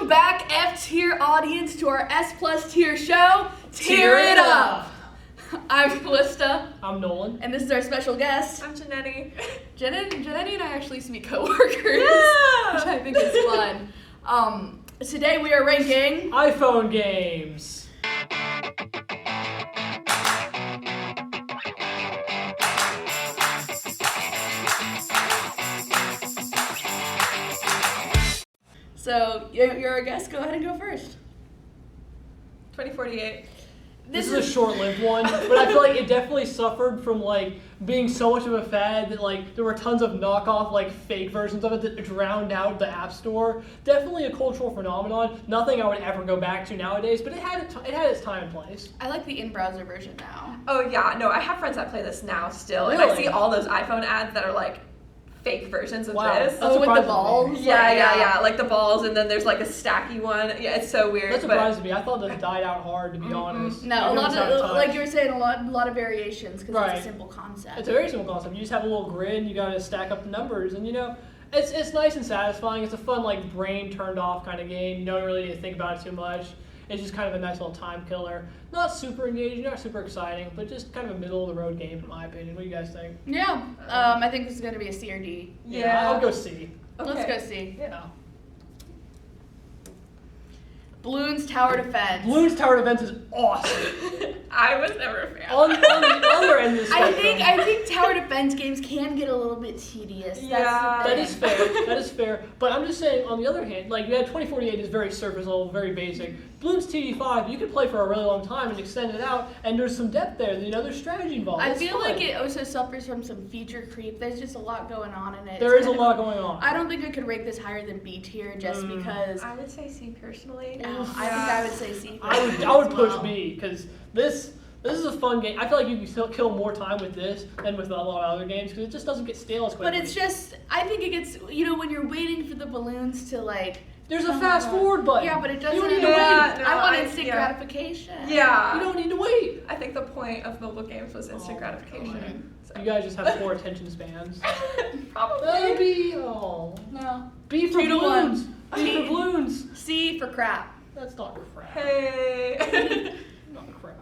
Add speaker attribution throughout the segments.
Speaker 1: back, F-tier audience, to our S+ tier show, Tear It Up! I'm Kalista.
Speaker 2: I'm Nolan.
Speaker 1: And this is our special guest.
Speaker 3: I'm Janani.
Speaker 1: Janani and I actually used to be co-workers,
Speaker 3: Yeah!
Speaker 1: which I think is fun. Today we are ranking
Speaker 2: iPhone games.
Speaker 1: So, you're our guest. Go ahead and go first.
Speaker 3: 2048.
Speaker 2: This is a short-lived one, but I feel like it definitely suffered from being so much of a fad that there were tons of knockoff fake versions of it that drowned out the App Store. Definitely a cultural phenomenon. Nothing I would ever go back to nowadays, but it had its time and place.
Speaker 1: I like the in-browser version now.
Speaker 3: Oh yeah, no, I have friends that play this now still, and
Speaker 2: Really?
Speaker 3: I see all those iPhone ads that are fake versions of
Speaker 2: Wow.
Speaker 3: this.
Speaker 2: That's
Speaker 1: with the
Speaker 2: surprising
Speaker 1: balls?
Speaker 2: me.
Speaker 3: Yeah, like the balls, and then there's a stacky one. Yeah, it's so weird.
Speaker 2: That surprised me. I thought this died out hard, to be honest.
Speaker 1: No, a
Speaker 2: Even
Speaker 1: lot
Speaker 2: without
Speaker 1: of,
Speaker 2: touch.
Speaker 1: like you were saying, a lot of variations because
Speaker 2: Right.
Speaker 1: it's a simple concept.
Speaker 2: It's a very simple concept. You just have a little grid, you gotta stack up the numbers, and it's nice and satisfying. It's a fun brain turned off kind of game. You don't really need to think about it too much. It's just kind of a nice little time killer. Not super engaging, not super exciting, but just kind of a middle of the road game in my opinion. What do you guys think?
Speaker 1: Yeah, I think this is going to be a C or D.
Speaker 3: Yeah.
Speaker 2: I'll go C.
Speaker 3: Okay.
Speaker 1: Let's go C.
Speaker 2: Yeah.
Speaker 1: Bloons Tower Defense.
Speaker 2: Bloons Tower Defense is awesome.
Speaker 3: I was never a fan.
Speaker 2: on the other end of the
Speaker 1: I
Speaker 2: spectrum.
Speaker 1: think tower defense games can get a little bit tedious.
Speaker 3: Yeah.
Speaker 1: That's the thing.
Speaker 2: That is fair. But I'm just saying, on the other hand, you had 2048 is very surface level, very basic. Bloons TD5, you could play for a really long time and extend it out, and there's some depth there. There's strategy involved.
Speaker 1: I
Speaker 2: It's
Speaker 1: feel
Speaker 2: fun.
Speaker 1: like it also suffers from some feature creep. There's just a lot going on in it.
Speaker 2: There
Speaker 1: It's
Speaker 2: is a
Speaker 1: kind
Speaker 2: lot going on.
Speaker 1: I don't think I could rate this higher than B tier just because.
Speaker 3: I would say C personally.
Speaker 1: I think I would say C.
Speaker 2: I would
Speaker 1: as
Speaker 2: push
Speaker 1: well.
Speaker 2: B because this is a fun game. I feel like you can still kill more time with this than with a lot of other games because it just doesn't get stale as quickly.
Speaker 1: But it's just, I think it gets, when you're waiting for the balloons to
Speaker 2: there's a fast forward button.
Speaker 1: Yeah, but it doesn't.
Speaker 2: You don't need to
Speaker 3: Yeah,
Speaker 2: wait.
Speaker 3: no,
Speaker 1: I want
Speaker 3: I-
Speaker 1: instant
Speaker 3: yeah.
Speaker 1: gratification.
Speaker 3: Yeah.
Speaker 2: You don't need to wait.
Speaker 3: I think the point of mobile games was instant
Speaker 2: Oh,
Speaker 3: gratification.
Speaker 2: You guys just have poor attention spans.
Speaker 3: Probably.
Speaker 2: B.
Speaker 1: No.
Speaker 2: B for
Speaker 1: 2 to 1.
Speaker 2: balloons. B for balloons.
Speaker 1: C for crap.
Speaker 2: That's not crap.
Speaker 3: Hey.
Speaker 2: Not crap.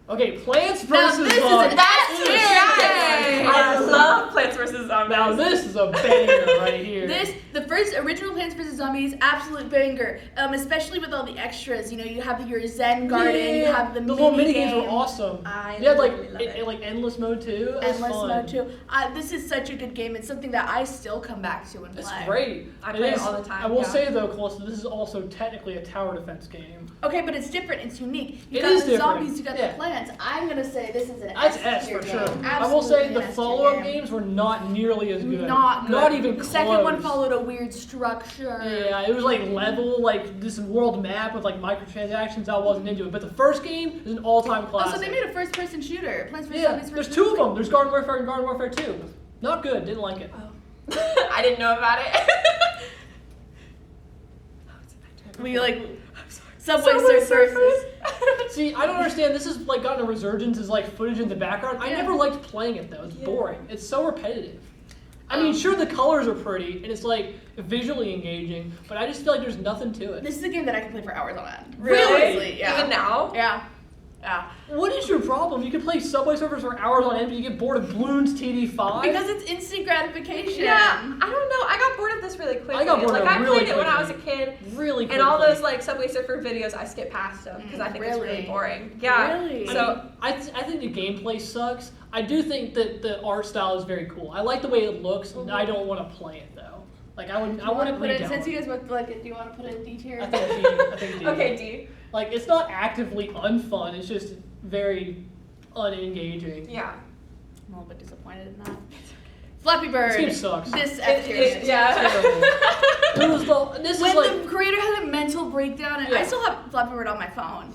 Speaker 2: Okay, Plants
Speaker 1: Now
Speaker 2: vs.
Speaker 1: this is
Speaker 2: Zombies.
Speaker 1: an S tier
Speaker 3: Yay!
Speaker 1: game.
Speaker 3: I love Plants vs. Zombies.
Speaker 2: Now this is a banger right here.
Speaker 1: The first original Plants vs. Zombies, absolute banger. Especially with all the extras. You have your Zen garden, you have the
Speaker 2: little mini
Speaker 1: game.
Speaker 2: games were awesome.
Speaker 3: I
Speaker 2: You had
Speaker 3: really love it.
Speaker 2: endless mode too. It was
Speaker 1: Endless
Speaker 2: fun.
Speaker 1: mode too. This is such a good game. It's something that I still come back to and
Speaker 2: It's
Speaker 1: play.
Speaker 2: great.
Speaker 3: I play it all the time,
Speaker 2: I will
Speaker 3: yeah.
Speaker 2: say though, Kalista, this is also technically a tower defense game.
Speaker 1: Okay, but it's different. It's unique. You
Speaker 2: It
Speaker 1: got
Speaker 2: is
Speaker 1: the
Speaker 2: different.
Speaker 1: zombies, you got
Speaker 2: Yeah.
Speaker 1: the plants. I'm gonna say this is an
Speaker 2: That's
Speaker 1: S
Speaker 2: S
Speaker 1: tier
Speaker 2: for
Speaker 1: game.
Speaker 2: sure. I will say
Speaker 1: Absolutely
Speaker 2: the
Speaker 1: an S tier
Speaker 2: follow-up
Speaker 1: game.
Speaker 2: games were not nearly as good.
Speaker 1: Not good.
Speaker 2: Not even
Speaker 1: the
Speaker 2: close.
Speaker 1: second one followed a weird structure.
Speaker 2: Yeah, it was level, this world map with microtransactions. I wasn't into it, but the first game is an all-time classic.
Speaker 1: Oh, so they made a first-person shooter. Plants vs.
Speaker 2: Yeah,
Speaker 1: Zombies
Speaker 2: there's
Speaker 1: first
Speaker 2: two of
Speaker 1: person.
Speaker 2: them. There's Garden Warfare and Garden Warfare 2. Not good. Didn't like it.
Speaker 3: I didn't know about it.
Speaker 1: We Subway
Speaker 3: Subway
Speaker 1: Surfers.
Speaker 2: See, I don't understand. This has gotten a resurgence as footage in the background. I
Speaker 1: Yeah.
Speaker 2: never liked playing it though. It's
Speaker 3: Yeah.
Speaker 2: boring. It's so repetitive. I mean, sure the colors are pretty and it's visually engaging, but I just feel like there's nothing to it.
Speaker 1: This is a game that I can play for hours on end.
Speaker 3: Really?
Speaker 1: Honestly, yeah.
Speaker 3: Even now?
Speaker 1: Yeah. Yeah.
Speaker 2: What is your problem? You can play Subway Surfers for hours on end, but you get bored of Bloons TD5?
Speaker 1: Because it's instant gratification.
Speaker 3: Yeah, I don't know. I got bored of this really quickly.
Speaker 2: I got bored of it
Speaker 3: I
Speaker 2: really
Speaker 3: played it when I was a
Speaker 2: quickly.
Speaker 3: kid.
Speaker 2: Really
Speaker 3: And all
Speaker 2: quickly.
Speaker 3: those Subway Surfer videos, I skip past them because I think it's
Speaker 1: Really?
Speaker 3: really boring. Yeah.
Speaker 1: Really?
Speaker 3: So
Speaker 2: I think the gameplay sucks. I do think that the art style is very cool. I like the way it looks, and I don't want to play it though. I want to
Speaker 1: put
Speaker 2: play
Speaker 1: it,
Speaker 2: down.
Speaker 1: since you guys both like it, do you want to put it in D tier?
Speaker 2: I think D. I think D.
Speaker 3: okay, D.
Speaker 2: It's not actively unfun. It's just very unengaging.
Speaker 3: Yeah.
Speaker 1: I'm a little bit disappointed in that. Flappy Bird.
Speaker 2: This game sucks.
Speaker 1: This F tier.
Speaker 3: It- yeah.
Speaker 2: This is
Speaker 1: When the creator had a mental breakdown, and I
Speaker 2: Yeah.
Speaker 1: still have Flappy Bird on my phone.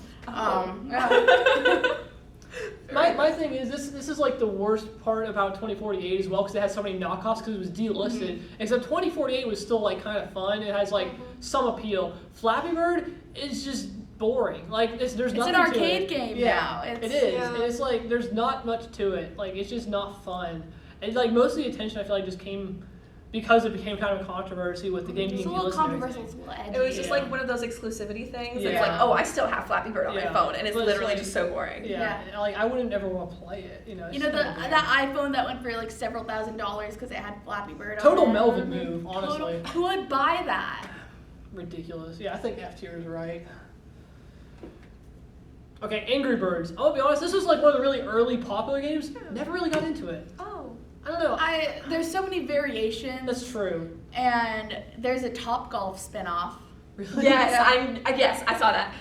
Speaker 2: My thing is this is the worst part about 2048 as well because it has so many knockoffs because it was delisted. Except 2048 was still kind of fun. It has some appeal. Flappy Bird is just boring. There's nothing
Speaker 1: It's an
Speaker 2: to
Speaker 1: arcade
Speaker 2: it.
Speaker 1: game
Speaker 2: Yeah,
Speaker 1: now.
Speaker 2: it is.
Speaker 3: Yeah.
Speaker 2: And it's there's not much to it. It's just not fun. And most of the attention I feel just came because it became kind of a controversy with the game being
Speaker 1: It's a little
Speaker 2: delisted and
Speaker 1: controversial.
Speaker 2: everything.
Speaker 1: It's a little edgy.
Speaker 3: It was just
Speaker 2: Yeah.
Speaker 3: like one of those exclusivity things. It's
Speaker 2: Yeah.
Speaker 3: like, oh, I still have Flappy Bird on my
Speaker 2: Yeah.
Speaker 3: phone, and it's
Speaker 2: But it's
Speaker 3: literally
Speaker 2: like-
Speaker 3: just so boring.
Speaker 2: Yeah, like I wouldn't ever want to play it.
Speaker 1: You
Speaker 2: it's
Speaker 1: know,
Speaker 2: kind of weird.
Speaker 1: that iPhone that went for like several $1,000s because it had Flappy Bird
Speaker 2: Total
Speaker 1: on it.
Speaker 2: Melvin move, honestly.
Speaker 1: Who would buy that?
Speaker 2: Ridiculous. Yeah, I think F tier is right. Okay, Angry Birds. I'll be honest, this was like one of the really early popular games. Never really got into it.
Speaker 3: Oh.
Speaker 2: I don't know.
Speaker 1: There's so many variations.
Speaker 2: That's true.
Speaker 1: And there's a Top Golf spinoff.
Speaker 2: Really?
Speaker 3: Yes, I saw that.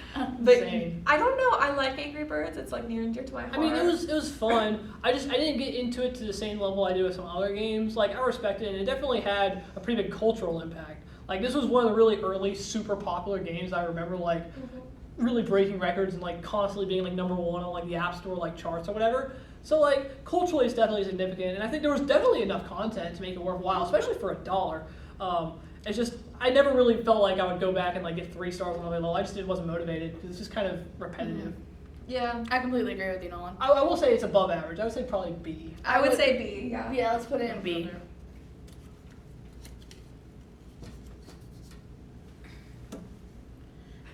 Speaker 3: But
Speaker 2: Insane.
Speaker 3: I don't know. I like Angry Birds. It's like near and dear to my heart.
Speaker 2: I mean, it was fun. I didn't get into it to the same level I do with some other games. Like I respect it, and it definitely had a pretty big cultural impact. Like this was one of the really early, super popular games I remember. Like really breaking records and like constantly being like number one on like the App Store like charts or whatever. So like culturally, it's definitely significant, and I think there was definitely enough content to make it worthwhile, especially for $1. It's just I never really felt like I would go back and like get 3 stars on the level. I just wasn't motivated because it's just kind of repetitive.
Speaker 3: Yeah.
Speaker 1: I completely agree with you, Nolan.
Speaker 2: I will say it's above average. I would say probably B.
Speaker 3: I would say B. Yeah.
Speaker 1: Yeah, let's put it in B.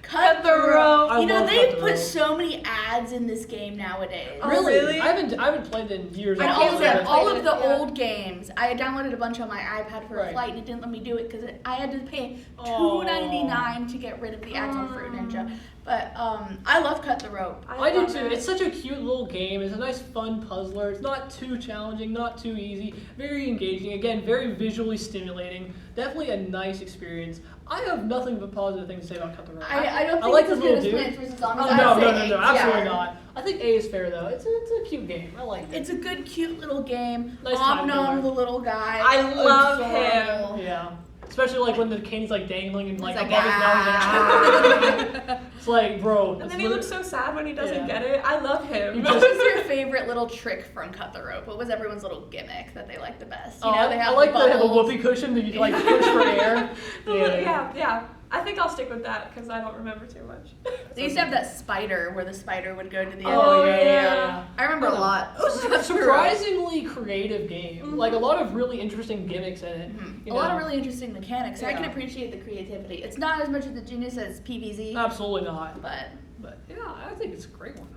Speaker 1: Cut the rope.
Speaker 2: I
Speaker 1: You know,
Speaker 2: love
Speaker 1: they
Speaker 2: Cut the
Speaker 1: put
Speaker 2: Rope.
Speaker 1: so many ads in this game nowadays.
Speaker 3: Oh, really?
Speaker 2: I haven't played it in years.
Speaker 1: And
Speaker 3: I
Speaker 1: all
Speaker 3: can't
Speaker 1: of
Speaker 3: say I've
Speaker 1: the, all
Speaker 3: played
Speaker 1: of the
Speaker 3: it, yeah.
Speaker 1: old games, I downloaded a bunch on my iPad for a
Speaker 2: Right.
Speaker 1: flight, and it didn't let me do it because I had to pay
Speaker 2: Oh.
Speaker 1: $2.99 to get rid of the ads on Fruit Ninja. But I love Cut the Rope.
Speaker 2: I do
Speaker 3: love
Speaker 2: too.
Speaker 3: it.
Speaker 2: It's such a cute little game. It's a nice, fun puzzler. It's not too challenging, not too easy. Very engaging. Again, very visually stimulating. Definitely a nice experience. I have nothing but positive things to say about Cut the Rope.
Speaker 1: I don't
Speaker 2: I
Speaker 1: think
Speaker 2: like
Speaker 1: it's as
Speaker 2: this
Speaker 1: good as
Speaker 2: little
Speaker 1: Plants
Speaker 2: dude.
Speaker 1: vs. Zombies.
Speaker 2: Oh,
Speaker 1: I'd
Speaker 2: no,
Speaker 1: say
Speaker 2: no,
Speaker 1: A.
Speaker 2: absolutely
Speaker 1: Yeah.
Speaker 2: not. I think A is fair though. It's a cute game. I like it.
Speaker 1: It's a good, cute little game.
Speaker 2: Nice time
Speaker 1: Nom,
Speaker 2: filler.
Speaker 1: the little guy.
Speaker 3: I love
Speaker 1: Adorable.
Speaker 2: Yeah. Especially like when the candy's like dangling and like
Speaker 1: It's
Speaker 2: above
Speaker 1: like,
Speaker 2: his nose. It's like, bro.
Speaker 3: And
Speaker 2: it's
Speaker 3: then he looks so sad when he doesn't
Speaker 2: Yeah.
Speaker 3: get it. I love him.
Speaker 2: You
Speaker 1: What
Speaker 2: just-
Speaker 1: was your favorite little trick from Cut the Rope? What was everyone's little gimmick that they liked the best? You
Speaker 2: Oh,
Speaker 1: know, they
Speaker 2: I
Speaker 1: have
Speaker 2: like
Speaker 1: the
Speaker 2: that they have a
Speaker 1: bubbles.
Speaker 2: whoopee cushion that you like push for air.
Speaker 3: Yeah. I think I'll stick with that because I don't remember too much.
Speaker 1: They used to have that spider where the spider would go to the
Speaker 3: Oh,
Speaker 1: end.
Speaker 3: yeah.
Speaker 1: I remember a lot.
Speaker 2: It was a surprisingly creative game. Like a lot of really interesting gimmicks in it. You
Speaker 1: A lot
Speaker 2: know.
Speaker 1: of really interesting mechanics. I can
Speaker 2: Yeah.
Speaker 1: appreciate the creativity. It's not as much of the genius as PVZ,
Speaker 2: Absolutely not.
Speaker 1: but
Speaker 2: But yeah, I think it's a great one.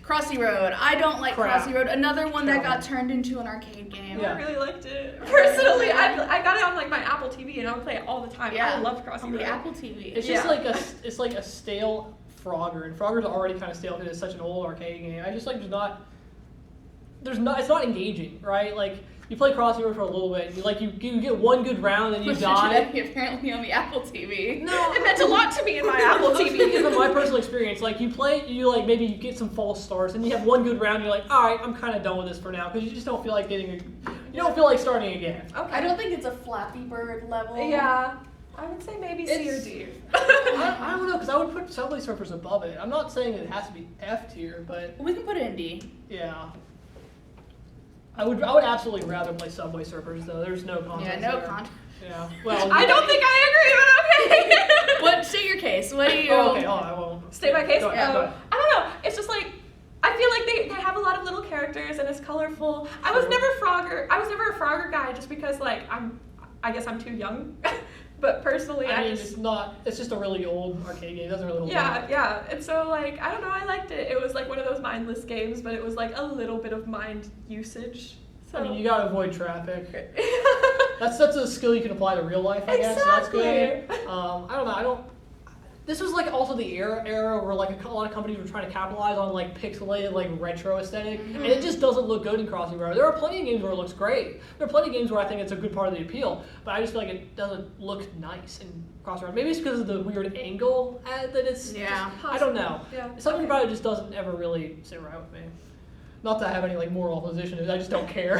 Speaker 1: Crossy Road. I don't like
Speaker 2: Crap.
Speaker 1: Crossy Road. Another one that
Speaker 2: Terrible.
Speaker 1: got turned into an arcade game.
Speaker 2: Yeah.
Speaker 3: I really liked it. Personally, I got it on like my Apple TV and I would play it all the time.
Speaker 1: Yeah.
Speaker 3: I love Crossy
Speaker 1: On the
Speaker 3: Road.
Speaker 1: Apple TV.
Speaker 2: It's just
Speaker 3: Yeah.
Speaker 2: it's like a stale Frogger, and Frogger's already kind of stale because it's such an old arcade game. I just like it's not engaging, right? Like you play Crossy Road for a little bit, you get one good round and you die.
Speaker 1: Apparently on the Apple TV.
Speaker 3: No, it meant a lot to me in my Apple
Speaker 2: I'm speaking
Speaker 3: TV.
Speaker 2: from my personal experience. Like you play, maybe you get some false starts, and you have one good round. And you're like, all right, I'm kind of done with this for now, because you just don't feel like you don't feel like starting again.
Speaker 3: Okay.
Speaker 1: I don't think it's a Flappy Bird level.
Speaker 3: Yeah. I would say maybe C or D.
Speaker 2: I don't know, because I would put Subway Surfers above it. I'm not saying it has to be F tier, but
Speaker 1: We can put it in D.
Speaker 2: yeah. I would absolutely rather play Subway Surfers though. There's no contest.
Speaker 1: Yeah, no
Speaker 2: there.
Speaker 1: contest.
Speaker 2: Yeah. Well.
Speaker 3: I don't think I agree, but okay.
Speaker 1: What? State your case. What do you?
Speaker 2: Oh, okay. Oh, I won't.
Speaker 3: State my case?
Speaker 2: Go ahead, go ahead.
Speaker 3: I don't know. It's just like, I feel like they have a lot of little characters and it's colorful. I was
Speaker 2: True.
Speaker 3: never a Frogger guy just because like I guess I'm too young. But personally,
Speaker 2: I mean, it's just a really old arcade game. It doesn't really hold up.
Speaker 3: yeah. And so like, I don't know, I liked it. It was like one of those mindless games, but it was like a little bit of mind usage. So
Speaker 2: I mean, you gotta avoid traffic. That's a skill you can apply to real life, I guess. So that's good.
Speaker 3: Exactly.
Speaker 2: I don't know. This was like also the era where like a lot of companies were trying to capitalize on like pixelated like retro aesthetic, and it just doesn't look good in Crossy Road. There are plenty of games where it looks great. There are plenty of games where I think it's a good part of the appeal, but I just feel like it doesn't look nice in Crossy Road. Maybe it's because of the weird angle that it's.
Speaker 1: Yeah.
Speaker 2: Just, I don't know.
Speaker 3: Yeah.
Speaker 2: Something about it just doesn't ever really sit right with me. Not that I have any like moral opposition, I just don't care.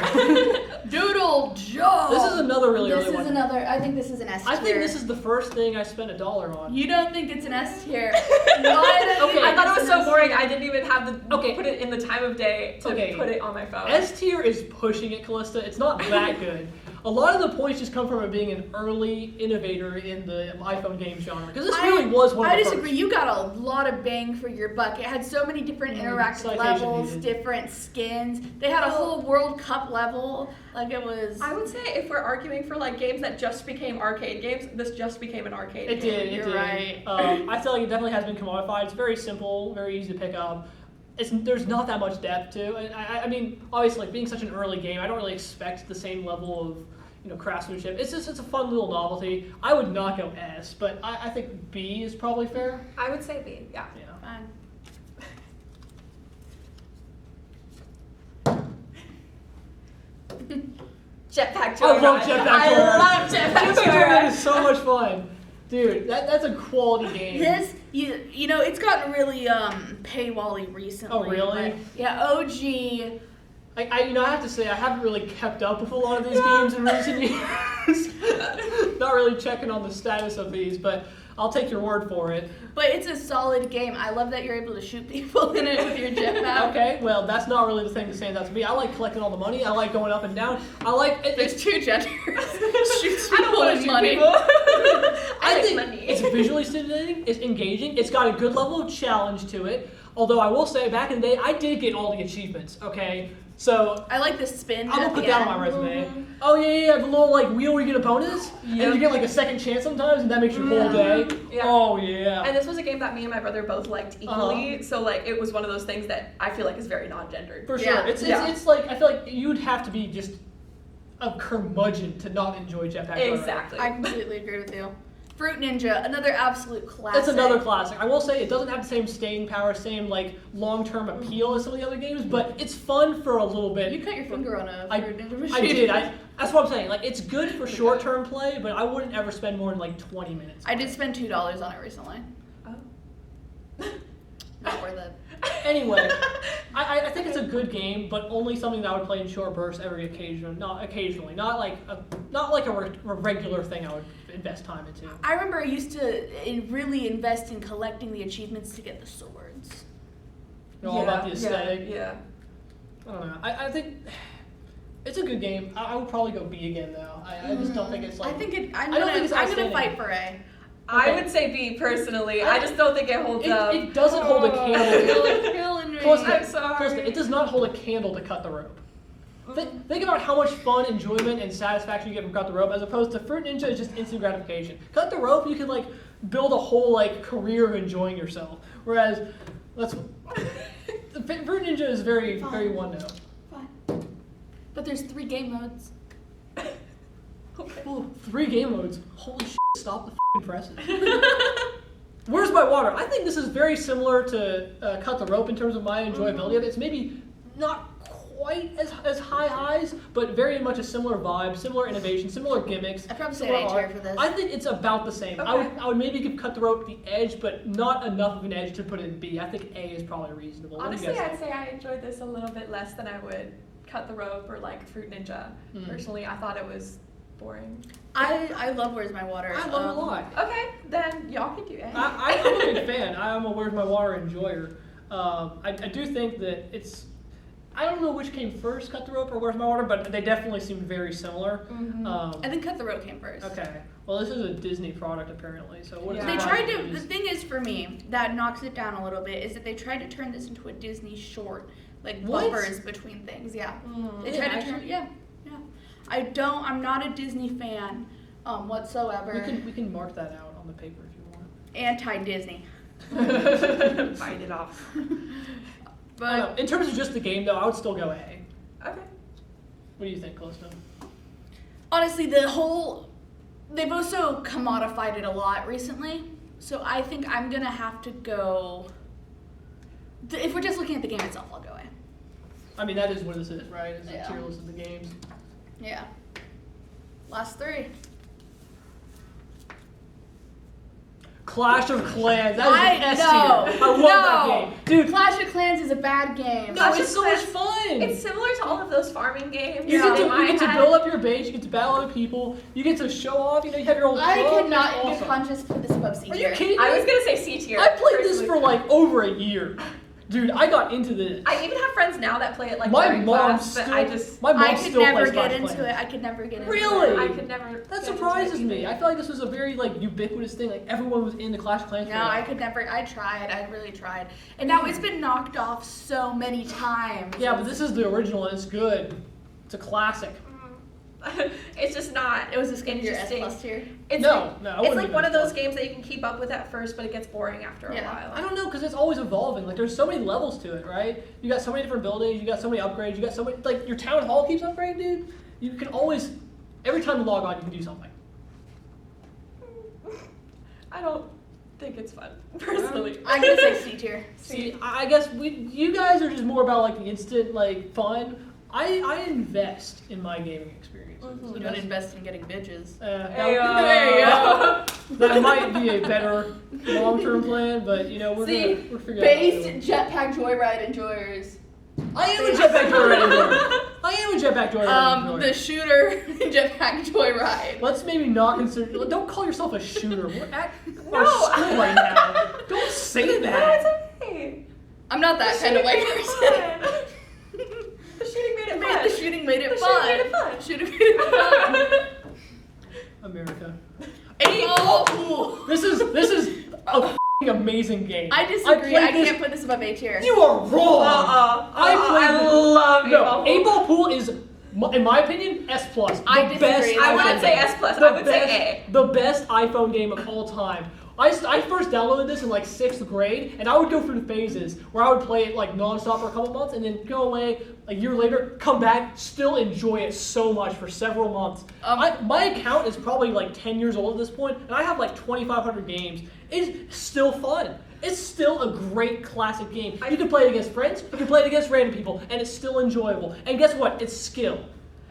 Speaker 1: Doodle Joe.
Speaker 2: This is another really
Speaker 1: This
Speaker 2: early
Speaker 1: is
Speaker 2: one.
Speaker 1: another. I think this is an S tier.
Speaker 2: I think this is the first thing I spent $1 on.
Speaker 1: You don't think it's an S tier? Why don't you
Speaker 3: I
Speaker 1: think
Speaker 3: thought
Speaker 1: it's
Speaker 3: it was
Speaker 1: an
Speaker 3: so
Speaker 1: S
Speaker 3: boring.
Speaker 1: tier?
Speaker 3: I didn't even have the
Speaker 2: Okay.
Speaker 3: put it in the time of day to
Speaker 2: Okay.
Speaker 3: put it on my phone.
Speaker 2: S tier is pushing it, Kalista. It's not that good. a lot of the points just come from it being an early innovator in the iPhone game genre. Because this really was one of the
Speaker 1: I disagree. You got a lot of bang for your buck. It had so many different interactive levels, different skins. They had a whole World Cup level. Like it was.
Speaker 3: I would say if we're arguing for like games that just became arcade games, this just became an arcade game.
Speaker 2: It did.
Speaker 1: You're right.
Speaker 2: I feel like it definitely has been commodified. It's very simple, very easy to pick up. There's not that much depth to it. I mean, obviously, like being such an early game, I don't really expect the same level of craftsmanship. It's a fun little novelty. I would not go S, but I think B is probably fair.
Speaker 3: I would say B. Yeah.
Speaker 1: Fine.
Speaker 3: Jetpack Joyride.
Speaker 2: I love Jetpack Joyride.
Speaker 3: I love Jetpack
Speaker 2: Joyride
Speaker 3: Joyride.
Speaker 2: is so much fun. Dude, that's a quality game.
Speaker 1: This, you know, it's gotten really paywall-y recently.
Speaker 2: Oh, really?
Speaker 1: But, yeah, OG.
Speaker 2: I have to say, I haven't really kept up with a lot of these games in recent years. Not really checking on the status of these, but I'll take your word for it.
Speaker 1: But it's a solid game. I love that you're able to shoot people in it with your jetpack.
Speaker 2: Okay, well, that's not really the thing to stand out to me. I like collecting all the money. I like going up and down. I like it.
Speaker 1: There's two genders. Shoots
Speaker 3: I don't want to
Speaker 1: people
Speaker 3: shoot
Speaker 1: with money.
Speaker 3: people.
Speaker 2: I think
Speaker 3: money.
Speaker 2: it's visually stimulating. It's engaging. It's got a good level of challenge to it. Although I will say, back in the day, I did get all the achievements. Okay, so
Speaker 1: I like the spin.
Speaker 2: I'm gonna put that on my resume.
Speaker 1: Mm-hmm.
Speaker 2: Oh yeah, the little like wheel where you get a bonus, and
Speaker 3: Yep.
Speaker 2: you get like a second chance sometimes, and that makes your whole day.
Speaker 3: Yeah.
Speaker 2: Oh yeah.
Speaker 3: And this was a game that me and my brother both liked equally, so like it was one of those things that I feel like is very non-gendered.
Speaker 2: For sure.
Speaker 1: Yeah.
Speaker 2: It's like, I feel like you'd have to be just a curmudgeon to not enjoy Jetpack Joyride.
Speaker 3: Exactly.
Speaker 1: I completely agree with you. Fruit Ninja, another absolute classic.
Speaker 2: That's another classic. I will say it doesn't have the same staying power, same like long-term appeal as some of the other games, but it's fun for a little bit.
Speaker 1: You cut your finger on a
Speaker 2: I-
Speaker 1: Fruit Ninja machine.
Speaker 2: I did. That's what I'm saying. Like, it's good for short-term play, but I wouldn't ever spend more than like 20 minutes.
Speaker 1: I did spend $2 on it recently.
Speaker 3: Oh.
Speaker 1: Not worth it.
Speaker 2: Anyway, I think it's a good game, but only something that I would play in short bursts every occasion. Not occasionally. Not like a regular thing I would invest time into.
Speaker 1: I remember I used to really invest in collecting the achievements to get the swords.
Speaker 2: All about the aesthetic.
Speaker 3: Yeah.
Speaker 2: I don't know. I think it's a good game. I would probably go B again though. I just don't think it's like.
Speaker 1: I think I'm
Speaker 2: I don't think it's
Speaker 1: gonna
Speaker 2: outstanding.
Speaker 1: fight for A.
Speaker 3: I would say B personally. I just don't think it holds up.
Speaker 2: It doesn't hold a candle.
Speaker 1: You're killing me.
Speaker 2: Close to-
Speaker 3: I'm sorry.
Speaker 2: close to- it does not hold a candle to cut the rope. Think about how much fun, enjoyment, and satisfaction you get from cut the rope, as opposed to Fruit Ninja is just instant gratification. Cut the rope, you can like build a whole like career of enjoying yourself. Whereas, the Fruit Ninja is very one note.
Speaker 1: Fine. But there's 3 game modes.
Speaker 3: Okay.
Speaker 2: Ooh, 3 game modes. Holy shit! Stop the f***ing presses. Where's my water? I think this is very similar to Cut the Rope in terms of my enjoyability of it. It's maybe not quite as high highs, but very much a similar vibe, similar innovation, similar gimmicks.
Speaker 1: I'd probably say
Speaker 2: similar
Speaker 1: an A tier
Speaker 2: art.
Speaker 1: for this.
Speaker 2: I think it's about the same.
Speaker 3: Okay.
Speaker 2: I would maybe give Cut the Rope the edge, but not enough of an edge to put it in B. I think A is probably reasonable. What do you
Speaker 3: Honestly,
Speaker 2: guys
Speaker 3: I'd say I enjoyed this a little bit less than I would Cut the Rope or like Fruit Ninja. Personally, I thought it was boring.
Speaker 1: I love Where's My Water.
Speaker 2: I love it a lot.
Speaker 3: Okay, then y'all can do A.
Speaker 2: I'm a big fan. I'm a Where's My Water enjoyer. I do think that it's. I don't know which came first, Cut the Rope or Where's My Water, but they definitely seem very similar.
Speaker 1: I think Cut the Rope came first.
Speaker 2: Okay. Well, this is a Disney product apparently, so what is
Speaker 3: Yeah.
Speaker 1: They
Speaker 2: it
Speaker 1: tried
Speaker 2: about
Speaker 1: to. The
Speaker 2: these?
Speaker 1: thing is, for me, that knocks it down a little bit, is that they tried to turn this into a Disney short, like
Speaker 2: What?
Speaker 1: bumpers between things. Yeah, they
Speaker 2: Yeah,
Speaker 1: tried to
Speaker 2: actually-
Speaker 1: turn. Yeah. I'm not a Disney fan, whatsoever.
Speaker 2: We can mark that out on the paper if you want.
Speaker 1: Anti-Disney.
Speaker 3: Bite it off.
Speaker 2: I don't
Speaker 1: But
Speaker 2: know. In terms of just the game, though, I would still go A.
Speaker 3: Okay.
Speaker 2: What do you think, Kalista?
Speaker 1: honestly, they've also commodified it a lot recently. So I think I'm gonna have to go. If we're just looking at the game itself, I'll go A.
Speaker 2: I mean, that is what this is, right? It's
Speaker 1: Yeah.
Speaker 2: a tier list of the games.
Speaker 1: Yeah. Last 3.
Speaker 2: Clash of Clans. That is an S tier.
Speaker 1: no,
Speaker 2: I love that game. Dude,
Speaker 1: Clash of Clans is a bad game.
Speaker 2: no,
Speaker 3: Clash
Speaker 2: it's
Speaker 3: of
Speaker 2: so much
Speaker 3: Clans-
Speaker 2: fun.
Speaker 3: It's similar to all of those farming games.
Speaker 2: You
Speaker 3: that
Speaker 2: get
Speaker 3: I
Speaker 2: to
Speaker 3: had.
Speaker 2: build up your base, you get to battle other people, you get to show off, you have your own
Speaker 1: I
Speaker 2: club,
Speaker 1: cannot
Speaker 2: it's
Speaker 1: get
Speaker 2: awesome.
Speaker 1: conscious put this above C
Speaker 2: Are
Speaker 1: tier.
Speaker 2: you kidding me?
Speaker 3: I was gonna say C tier.
Speaker 2: I played this
Speaker 3: personally.
Speaker 2: for like over a year. Dude, I got into this.
Speaker 3: I even have friends now that play it like
Speaker 2: My
Speaker 3: during
Speaker 2: mom
Speaker 3: class, but
Speaker 2: still-
Speaker 3: I just
Speaker 2: My mom
Speaker 1: I could
Speaker 2: still
Speaker 1: never
Speaker 2: plays
Speaker 1: get
Speaker 2: Clash of
Speaker 1: into
Speaker 2: Clans.
Speaker 1: it. I could never get into
Speaker 2: Really?
Speaker 1: it.
Speaker 3: I could never.
Speaker 2: That
Speaker 3: get
Speaker 2: surprises
Speaker 3: into it
Speaker 2: me.
Speaker 3: either.
Speaker 2: I feel like this was a very like ubiquitous thing. Like everyone was into Clash of Clans.
Speaker 1: No, I could never. I tried. I really tried. And now it's been knocked off so many times.
Speaker 2: Yeah, but this is the original and it's good. It's a classic.
Speaker 3: It's just not.
Speaker 1: It was a skin your S
Speaker 3: interesting.
Speaker 1: plus tier.
Speaker 3: It's
Speaker 2: No,
Speaker 3: like,
Speaker 2: no, I
Speaker 3: It's
Speaker 2: wouldn't
Speaker 3: like
Speaker 2: give
Speaker 3: one
Speaker 2: it
Speaker 3: of
Speaker 2: a
Speaker 3: those
Speaker 2: plus.
Speaker 3: games that you can keep up with at first, but it gets boring after a
Speaker 1: Yeah.
Speaker 3: while.
Speaker 2: I don't know, because it's always evolving. Like, there's so many levels to it, right? You got so many different buildings, you got so many upgrades, you got so many, like, your town hall keeps upgrading, dude. You can always, every time you log on, you can do something.
Speaker 3: I don't think it's fun, personally.
Speaker 1: I'm gonna say C tier.
Speaker 2: See, I guess you guys are just more about, like, the instant, like, fun. I invest in my gaming experience.
Speaker 3: Mhm.
Speaker 1: You don't invest in getting bitches.
Speaker 2: That might be a better long-term plan, but, you know, we're
Speaker 1: See,
Speaker 2: we're figuring out.
Speaker 1: based jetpack joyride enjoyers.
Speaker 2: I am a jetpack joyride enjoyer. I am a jetpack joyride enjoyer.
Speaker 1: The shooter jetpack joyride.
Speaker 2: Let's maybe not consider. Don't call yourself a shooter. We're at
Speaker 3: No.
Speaker 2: our school right now. Don't say
Speaker 3: No,
Speaker 2: that.
Speaker 3: it's okay.
Speaker 1: I'm not that kind of white person.
Speaker 3: The shooting made it
Speaker 1: The
Speaker 3: fun.
Speaker 1: shooting made it
Speaker 3: The
Speaker 1: fun.
Speaker 3: shooting made it fun.
Speaker 1: Shooting made it fun.
Speaker 2: America.
Speaker 1: Oh,
Speaker 2: This is a f***ing amazing game.
Speaker 1: I disagree.
Speaker 2: played
Speaker 1: I
Speaker 2: this-
Speaker 1: can't put this above A tier.
Speaker 2: You are wrong.
Speaker 3: I love
Speaker 2: No,
Speaker 3: 8
Speaker 2: 8-ball pool is, in my opinion, S plus.
Speaker 1: I
Speaker 2: The
Speaker 1: disagree.
Speaker 2: best
Speaker 3: I
Speaker 2: iPhone
Speaker 3: wouldn't say
Speaker 2: game.
Speaker 3: S plus.
Speaker 2: The
Speaker 3: I would
Speaker 2: best,
Speaker 3: say
Speaker 2: The best iPhone game of all time. I first downloaded this in like 6th grade, and I would go through the phases where I would play it like nonstop for a couple months, and then go away a year later, come back, still enjoy it so much for several months. My account is probably like 10 years old at this point, and I have like 2,500 games. It's still fun. It's still a great classic game. You can play it against friends, you can play it against random people, and it's still enjoyable. And guess what? It's skill.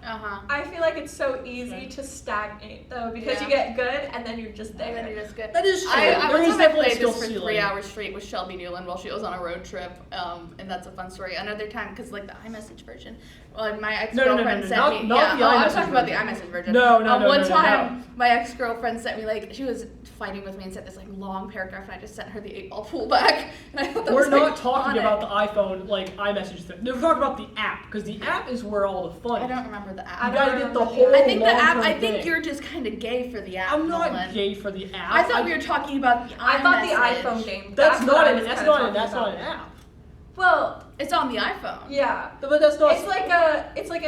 Speaker 1: Uh-huh.
Speaker 3: I feel like it's so easy to stagnate though because
Speaker 1: Yeah.
Speaker 3: you get good and then you're just there.
Speaker 1: And then you're just good.
Speaker 2: That is true.
Speaker 1: I
Speaker 2: There
Speaker 1: one
Speaker 2: is
Speaker 1: time I
Speaker 2: definitely
Speaker 1: played
Speaker 2: skill
Speaker 1: this for
Speaker 2: ceiling.
Speaker 1: 3 hours straight with Shelby Newland while she was on a road trip, and that's a fun story. Another time, because like the iMessage version, well, my ex-girlfriend
Speaker 2: no,
Speaker 1: sent
Speaker 2: not-
Speaker 1: me.
Speaker 2: not
Speaker 1: yeah,
Speaker 2: the
Speaker 1: I'm
Speaker 2: iMessage
Speaker 1: talking about the
Speaker 2: version.
Speaker 1: iMessage version.
Speaker 2: No,
Speaker 1: One
Speaker 2: no,
Speaker 1: time, my ex-girlfriend sent me like she was fighting with me and sent this like long paragraph, and I just sent her the 8-ball pool back, and I thought that
Speaker 2: We're
Speaker 1: was
Speaker 2: not
Speaker 1: like,
Speaker 2: talking
Speaker 1: funny.
Speaker 2: about the iPhone like iMessage thing. No, we're talking about the app because the app is where all the fun
Speaker 1: I
Speaker 2: is.
Speaker 1: don't remember the app.
Speaker 2: You
Speaker 3: I
Speaker 2: gotta
Speaker 3: don't
Speaker 2: get the
Speaker 3: remember the
Speaker 2: whole
Speaker 1: I think the app.
Speaker 2: long-term
Speaker 1: I think
Speaker 2: thing.
Speaker 1: you're just kind of gay for the app.
Speaker 2: I'm not
Speaker 1: Nolan.
Speaker 2: gay for the app.
Speaker 1: I thought we were talking about the iMessage.
Speaker 3: I thought the iPhone game.
Speaker 2: That's
Speaker 3: what
Speaker 2: not
Speaker 3: I
Speaker 2: an.
Speaker 3: was
Speaker 2: That's
Speaker 3: kinda
Speaker 2: not.
Speaker 3: talking
Speaker 2: That's not
Speaker 3: about.
Speaker 2: an app.
Speaker 3: Well,
Speaker 1: It's on the iPhone.
Speaker 3: yeah.
Speaker 2: But that's not.
Speaker 3: It's like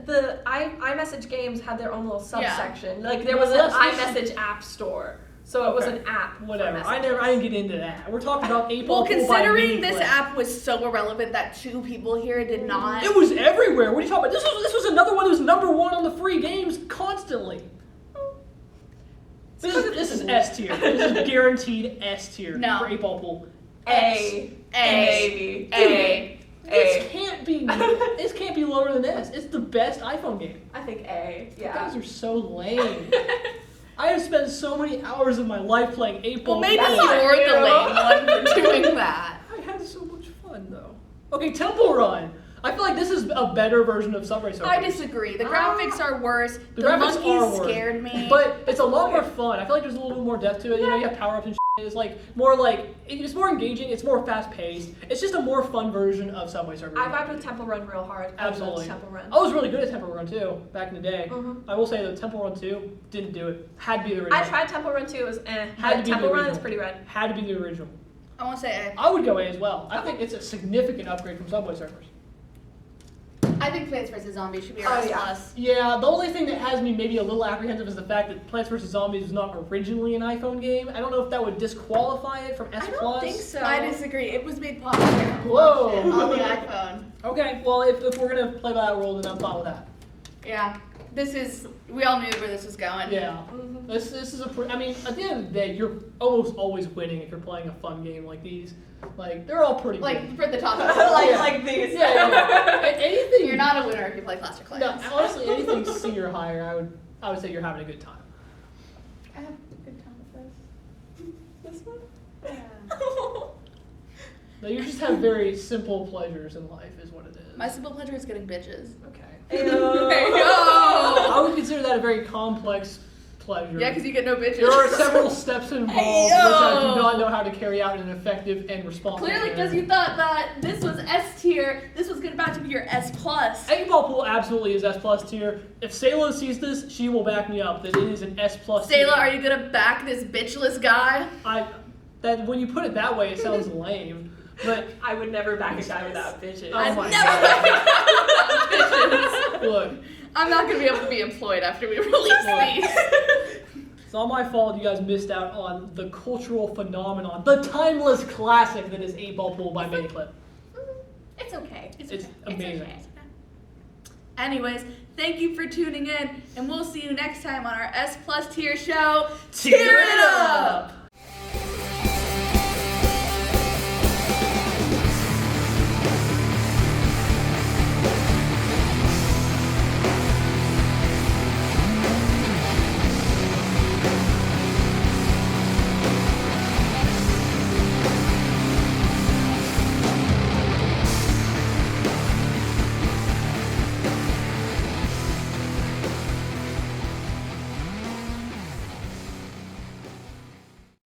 Speaker 3: the iMessage games had their own little subsection. Like there was an
Speaker 2: Well, that's-
Speaker 3: iMessage app store, so it was
Speaker 2: Okay.
Speaker 3: an app. for
Speaker 2: Whatever. I
Speaker 3: messages.
Speaker 2: didn't get into that. We're talking about 8-ball
Speaker 1: Well,
Speaker 2: pool by
Speaker 1: considering this
Speaker 2: Meanclip.
Speaker 1: app was so irrelevant that 2 people here did not.
Speaker 2: It was everywhere. What are you talking about? This was another one that was #1 on the free games constantly. This is S tier. This is guaranteed S tier
Speaker 1: No.
Speaker 2: for 8-ball pool.
Speaker 3: A
Speaker 1: A.
Speaker 3: A.
Speaker 2: This can't be. This can't be lower than this. It's the best iPhone game.
Speaker 3: I think A.
Speaker 2: You
Speaker 3: Yeah.
Speaker 2: guys are so lame. I have spent so many hours of my life playing 8-ball.
Speaker 1: Well, maybe
Speaker 3: That's
Speaker 1: you're
Speaker 3: not
Speaker 1: the
Speaker 3: you.
Speaker 1: lame one for doing that.
Speaker 2: I had so much fun though. Okay, Temple Run. I feel like this is a better version of Subway Surfers.
Speaker 1: I disagree. The graphics are worse.
Speaker 2: The
Speaker 1: The
Speaker 2: graphics are
Speaker 1: monkeys
Speaker 2: worse.
Speaker 1: scared me.
Speaker 2: But it's a lot more fun. I feel like there's a little bit more depth to it. You know, you have power-ups and shit. It's like more like it's more engaging. It's more fast-paced. It's just a more fun version of Subway Surfers.
Speaker 3: I vibe with Temple Run real hard. I loved
Speaker 2: Absolutely.
Speaker 3: Temple Run.
Speaker 2: I was really good at Temple Run too back in the day.
Speaker 3: Mhm.
Speaker 2: I will say that Temple Run 2 didn't do it. Had to be the original.
Speaker 3: I tried Temple Run too. It was
Speaker 2: Had to
Speaker 3: but
Speaker 2: be the
Speaker 3: Temple Run is
Speaker 2: original.
Speaker 3: pretty red.
Speaker 2: Had to be the original.
Speaker 1: I want to say
Speaker 2: I would go A as well. I think it's a significant upgrade from Subway Surfers.
Speaker 1: I think Plants vs Zombies should be
Speaker 3: Oh,
Speaker 1: our S
Speaker 3: yeah.
Speaker 1: plus.
Speaker 2: Yeah, the only thing that has me maybe a little apprehensive is the fact that Plants vs. Zombies was not originally an iPhone game. I don't know if that would disqualify it from S+.
Speaker 3: I don't think so.
Speaker 1: I disagree. It was made popular.
Speaker 2: Whoa.
Speaker 1: On the iPhone.
Speaker 2: Okay, well, if we're going to play by that rule, then I'm fine with that.
Speaker 1: Yeah. We all knew where this was going.
Speaker 2: Yeah.
Speaker 3: Mhm.
Speaker 2: This is I mean, at the end of the day, you're almost always winning if you're playing a fun game like these. Like, they're all pretty good.
Speaker 1: Like, for the top.
Speaker 3: like these.
Speaker 2: Yeah. Anything.
Speaker 1: You're not a winner if you play Clash of Clans.
Speaker 2: No, honestly, anything C or higher, I would say you're having a good time.
Speaker 1: I have a good time with this.
Speaker 3: This one?
Speaker 1: Yeah.
Speaker 2: No, you just have very simple pleasures in life, is what it is.
Speaker 1: My simple pleasure is getting bitches.
Speaker 2: Okay.
Speaker 1: Yo!
Speaker 2: I would consider that a very complex pleasure.
Speaker 1: Yeah, because you get no bitches.
Speaker 2: There are several steps involved which I do not not know how to carry out an effective and responsible
Speaker 1: Clearly,
Speaker 2: game.
Speaker 1: because you thought that this was S tier, this was about to be your S plus.
Speaker 2: 8-ball pool absolutely is S plus tier. If Sayla sees this, she will back me up that it is an S plus tier.
Speaker 1: Sayla, are you gonna back this bitchless guy?
Speaker 2: That when you put it that way, it sounds lame. But
Speaker 3: I would never back a guy without bitches.
Speaker 2: Oh
Speaker 1: I'd
Speaker 2: my
Speaker 1: never back bitches.
Speaker 2: look,
Speaker 1: I'm not gonna be able to be employed after we release these.
Speaker 2: it's not my fault you guys missed out on the cultural phenomenon, the timeless classic that is 8-ball pool by Maniclip.
Speaker 1: It's okay.
Speaker 2: It's
Speaker 1: okay.
Speaker 2: amazing.
Speaker 1: okay. Anyways, thank you for tuning in, and we'll see you next time on our S plus tier show. Tear it up!